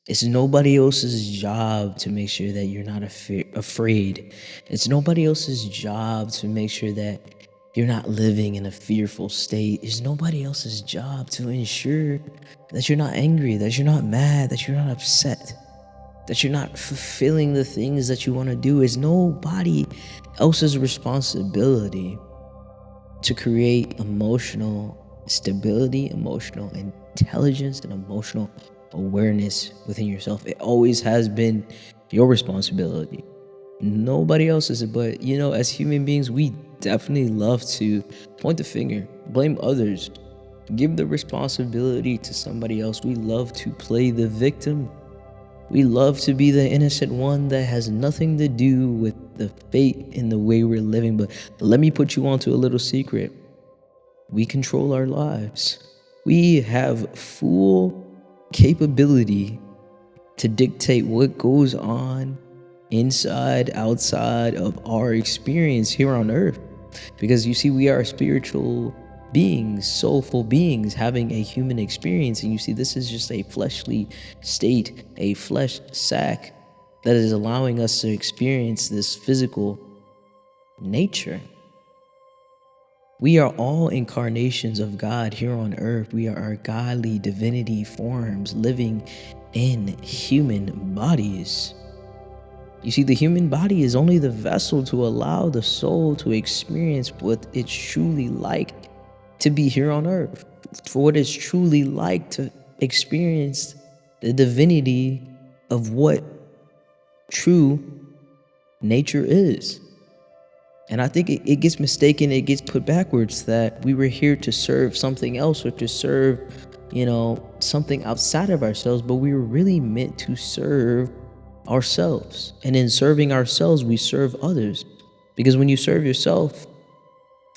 It's nobody else's job to make sure that you're not afraid. It's nobody else's job to make sure that you're not living in a fearful state. It's nobody else's job to ensure that you're not angry, that you're not mad, that you're not upset, that you're not fulfilling the things that you want to do. It's nobody else's responsibility to create emotional stability, emotional intelligence, and emotional awareness within yourself. It always has been your responsibility. Nobody else's. But, as human beings, we definitely love to point the finger, blame others, give the responsibility to somebody else. We love to play the victim. We love to be the innocent one that has nothing to do with the fate and the way we're living. But let me put you onto a little secret. We control our lives. We have full capability to dictate what goes on inside, outside of our experience here on earth. Because you see, we are spiritual beings, soulful beings having a human experience. And you see, this is just a fleshly state, a flesh sack that is allowing us to experience this physical nature. We are all incarnations of God here on earth. We are our godly divinity forms living in human bodies. You see, the human body is only the vessel to allow the soul to experience what it's truly like to be here on earth, for what it's truly like to experience the divinity of what true nature is. And I think it gets mistaken, it gets put backwards that we were here to serve something else or to serve, something outside of ourselves, but we were really meant to serve ourselves. And in serving ourselves, we serve others. Because when you serve yourself,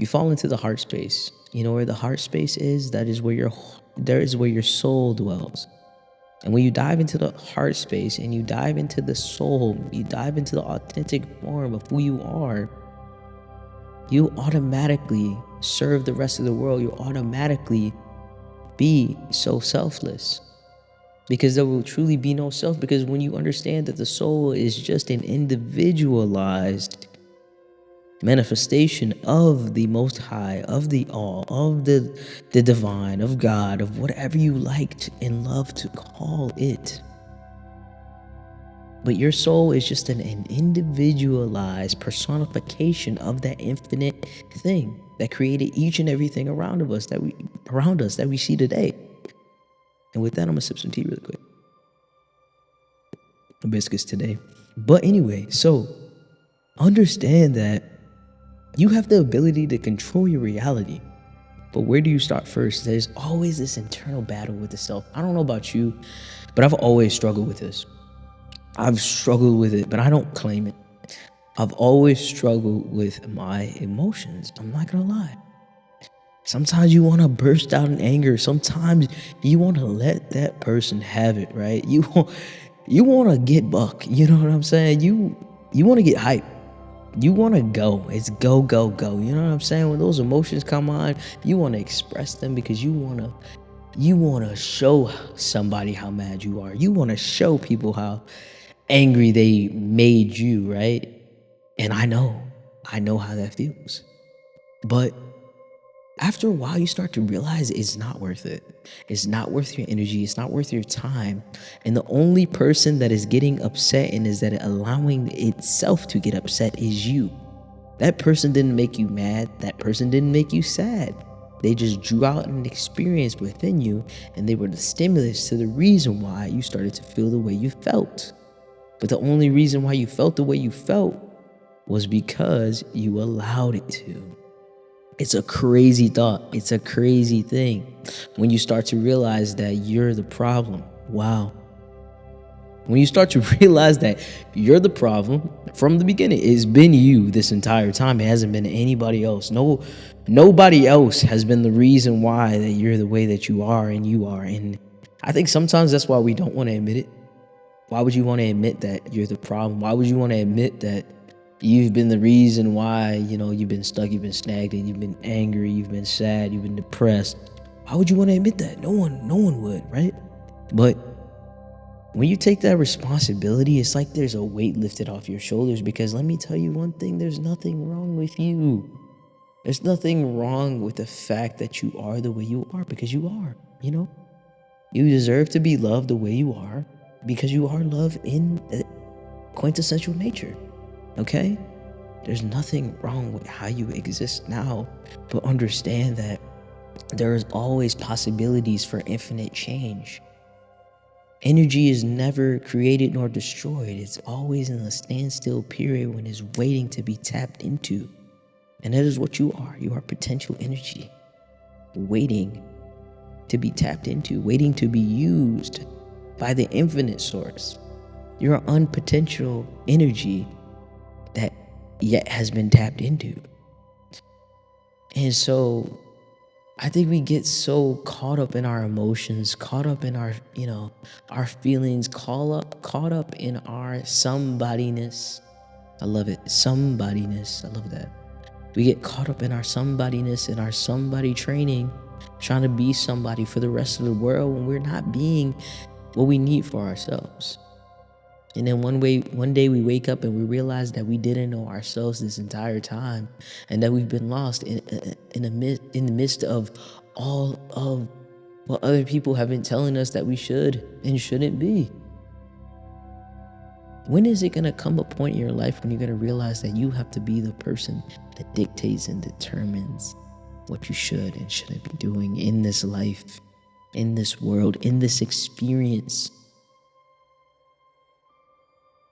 you fall into the heart space. You know where the heart space is? There is where your soul dwells. And when you dive into the heart space and you dive into the soul, you dive into the authentic form of who you are, you automatically serve the rest of the world. You automatically be so selfless, because there will truly be no self. Because when you understand that the soul is just an individualized manifestation of the Most High, of the All, of the divine, of God, of whatever you like and love to call it. But your soul is just an individualized personification of that infinite thing that created each and everything around us that we see today. And with that, I'm gonna sip some tea really quick. Hibiscus today. But anyway, so understand that you have the ability to control your reality. But where do you start first? There's always this internal battle with the self. I don't know about you, but I've always struggled with this. I've struggled with it, but I don't claim it. I've always struggled with my emotions. I'm not gonna lie. Sometimes you want to burst out in anger. Sometimes you want to let that person have it, right? You want to get buck. You know what I'm saying? You want to get hype. You want to go. It's go, go, go. You know what I'm saying? When those emotions come on, you want to express them because you want to show somebody how mad you are. You want to show people how angry they made you, right? And I know how that feels. But after a while, you start to realize it's not worth it. It's not worth your energy. It's not worth your time. And the only person that is getting upset and is that allowing itself to get upset is you. That person didn't make you mad. That person didn't make you sad. They just drew out an experience within you, and they were the stimulus to the reason why you started to feel the way you felt. But the only reason why you felt the way you felt was because you allowed it to. It's a crazy thought. It's a crazy thing when you start to realize that you're the problem. Wow. When you start to realize that you're the problem from the beginning, it's been you this entire time. It hasn't been anybody else. Nobody else has been the reason why that you're the way that you are and you are. And I think sometimes that's why we don't want to admit it. Why would you want to admit that you're the problem? Why would you want to admit that you've been the reason why, you've been stuck, you've been snagged, and you've been angry, you've been sad, you've been depressed? Why would you want to admit that? No one would, right? But When you take that responsibility, it's like there's a weight lifted off your shoulders, because let me tell you one thing, there's nothing wrong with you. There's nothing wrong with the fact that you are the way you are, because you are, you know? You deserve to be loved the way you are, because you are love in quintessential nature, okay? There's nothing wrong with how you exist now, but understand that there is always possibilities for infinite change. Energy is never created nor destroyed. It's always in a standstill period when it's waiting to be tapped into. And that is what you are. You are potential energy, waiting to be tapped into, waiting to be used by the infinite source. You're an unpotential energy that yet has been tapped into. And so I think we get so caught up in our emotions, caught up in our, our feelings, caught up in our somebodyness. I love it. Somebodyness. I love that. We get caught up in our somebodyness and our somebody training, trying to be somebody for the rest of the world when we're not being what we need for ourselves. And then one day we wake up and we realize that we didn't know ourselves this entire time, and that we've been lost in the midst of all of what other people have been telling us that we should and shouldn't be. When is it going to come a point in your life when you're going to realize that you have to be the person that dictates and determines what you should and shouldn't be doing in this life, in this world, in this experience?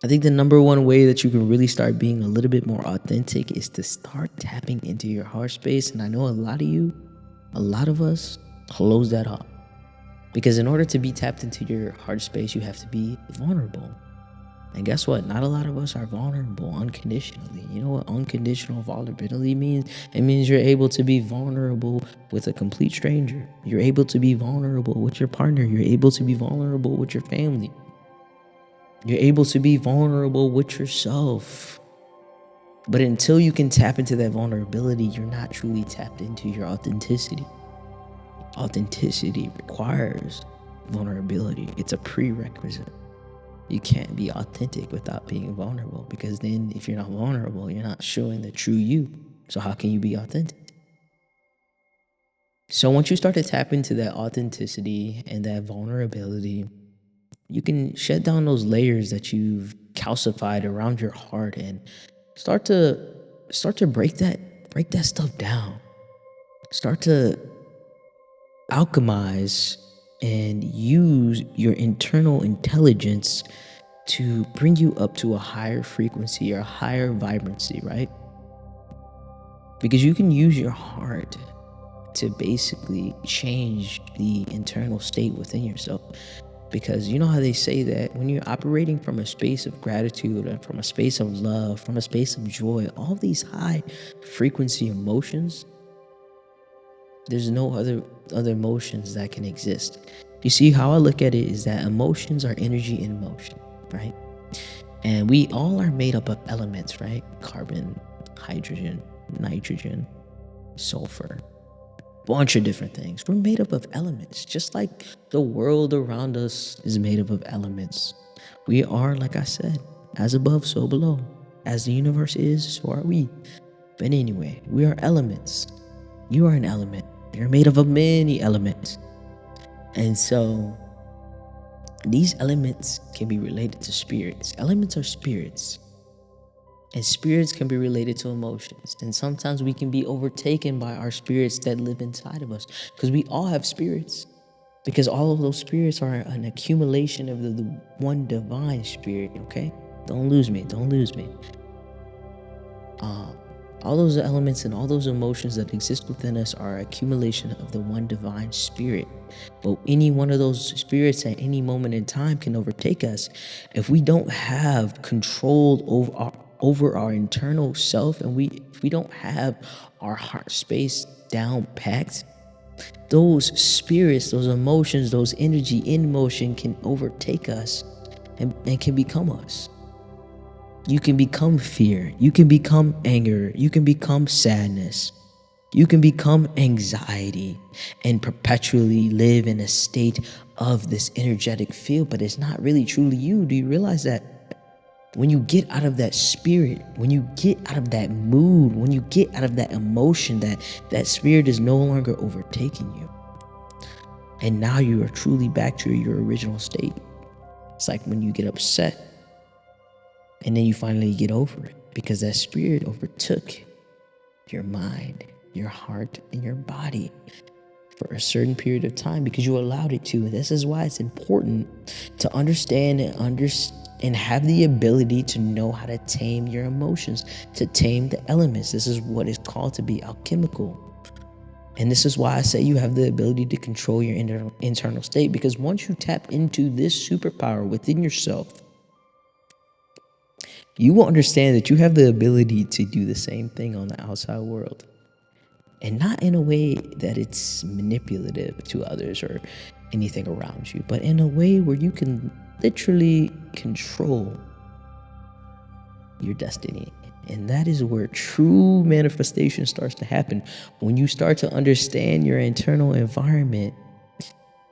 I think the number one way that you can really start being a little bit more authentic is to start tapping into your heart space. And I know a lot of us close that up, because in order to be tapped into your heart space, you have to be vulnerable. And guess what? Not a lot of us are vulnerable unconditionally. You know what unconditional vulnerability means? It means you're able to be vulnerable with a complete stranger. You're able to be vulnerable with your partner. You're able to be vulnerable with your family. You're able to be vulnerable with yourself. But until you can tap into that vulnerability, you're not truly tapped into your authenticity. Authenticity requires vulnerability. It's a prerequisite. You can't be authentic without being vulnerable, because then if you're not vulnerable, you're not showing the true you. So how can you be authentic? So once you start to tap into that authenticity and that vulnerability, you can shed down those layers that you've calcified around your heart and start to break that stuff down. Start to alchemize and use your internal intelligence to bring you up to a higher frequency or a higher vibrancy, right? Because you can use your heart to basically change the internal state within yourself. Because you know how they say that when you're operating from a space of gratitude and from a space of love, from a space of joy, all these high frequency emotions, there's no other emotions that can exist. You see, how I look at it is that emotions are energy in motion, right? And we all are made up of elements, right? Carbon, hydrogen, nitrogen, sulfur, bunch of different things. We're made up of elements, just like the world around us is made up of elements. We are, like I said, as above, so below. As the universe is, so are we. But anyway, we are elements. You are an element. You're made up of many elements. And so these elements can be related to spirits. Elements are spirits. And spirits can be related to emotions. And sometimes we can be overtaken by our spirits that live inside of us. Because we all have spirits. Because all of those spirits are an accumulation of the one divine spirit, okay? Don't lose me. Don't lose me. All those elements and all those emotions that exist within us are accumulation of the one divine spirit. But any one of those spirits at any moment in time can overtake us. If we don't have control over our internal self, and if we don't have our heart space down packed, those spirits, those emotions, those energy in motion can overtake us and can become us. You can become fear. You can become anger. You can become sadness. You can become anxiety and perpetually live in a state of this energetic field, but it's not really truly you. Do you realize that? When you get out of that spirit, when you get out of that mood, when you get out of that emotion, that spirit is no longer overtaking you. And now you are truly back to your original state. It's like when you get upset and then you finally get over it because that spirit overtook your mind, your heart, and your body for a certain period of time because you allowed it to. This is why it's important to understand and have the ability to know how to tame your emotions, to tame the elements. This is what is called to be alchemical. And this is why I say you have the ability to control your internal state, because once you tap into this superpower within yourself, you will understand that you have the ability to do the same thing on the outside world. And not in a way that it's manipulative to others or anything around you, but in a way where you can literally control your destiny. And that is where true manifestation starts to happen. When you start to understand your internal environment.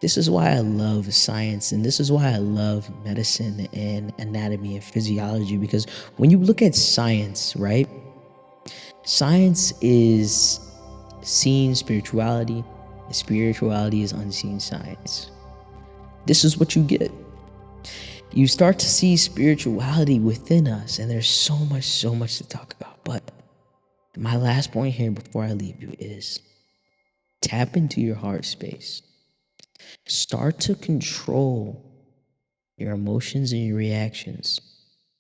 This is why I love science, and this is why I love medicine and anatomy and physiology, because when you look at science, right? Science is seen spirituality, and spirituality is unseen science. This is what you get. You start to see spirituality within us, and there's so much to talk about. But my last point here before I leave you is tap into your heart space. Start to control your emotions and your reactions.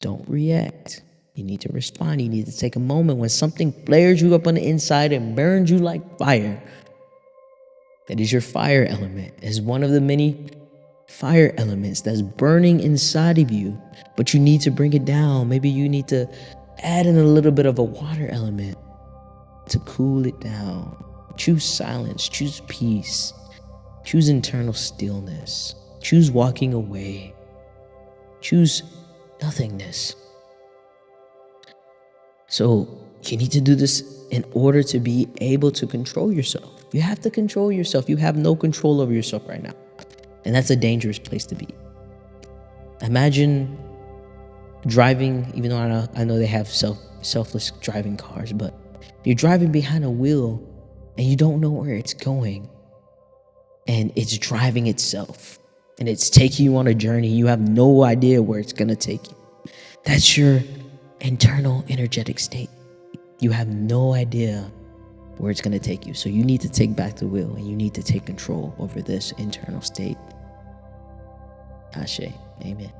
Don't react. You need to respond. You need to take a moment when something flares you up on the inside and burns you like fire. That is your fire element. It's one of the many fire elements that's burning inside of you, but you need to bring it down. Maybe you need to add in a little bit of a water element to cool it down. Choose silence, choose peace, choose internal stillness, choose walking away, choose nothingness. So you need to do this in order to be able to control yourself. You have to control yourself. You have no control over yourself right now. And that's a dangerous place to be. Imagine driving, even though I know they have selfless driving cars, but you're driving behind a wheel and you don't know where it's going. And it's driving itself. And it's taking you on a journey. You have no idea where it's going to take you. That's your internal energetic state. You have no idea where it's going to take you. So you need to take back the wheel and you need to take control over this internal state. Ashe. Amen.